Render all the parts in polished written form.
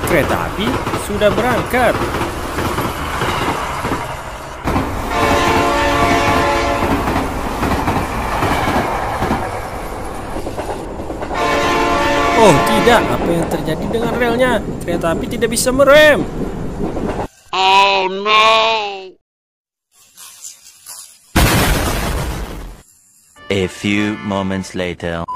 Kereta api sudah berangkat. Oh tidak, apa yang terjadi dengan relnya? Kereta api tidak bisa merem. Oh no! A few moments later.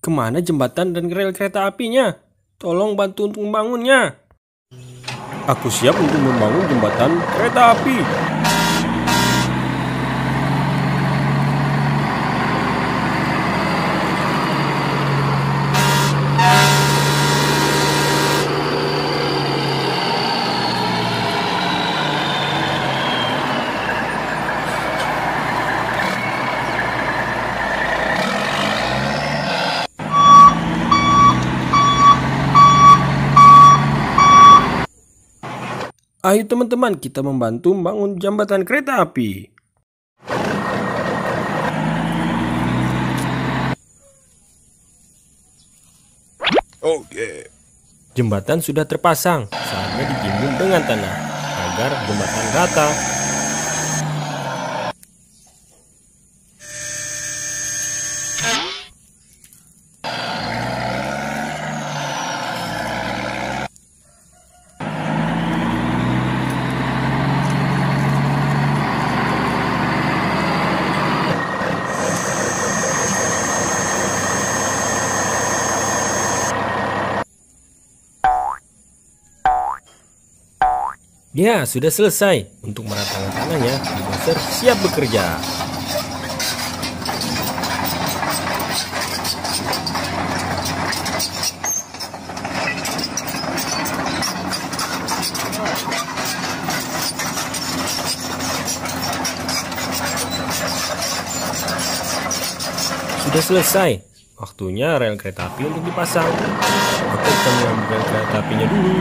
Kemana jembatan dan rel kereta apinya? Tolong bantu untuk membangunnya. Aku siap untuk membangun jembatan kereta api. Ayo teman-teman, kita membantu membangun jembatan kereta api. Oke. Jembatan sudah terpasang, saatnya ditimbun dengan tanah agar jembatan rata. Ya, sudah selesai. Untuk meratakan tanahnya, bulldozer siap bekerja. Sudah selesai. Waktunya rel kereta api untuk dipasang. Aku akan mengambil rel kereta apinya dulu.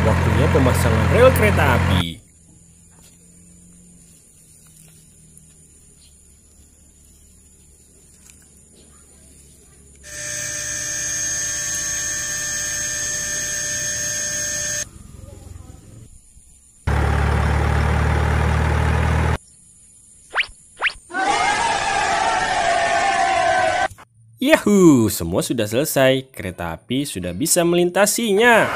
Waktunya pemasangan rel kereta api. Yahoo! Semua sudah selesai. Kereta api sudah bisa melintasinya.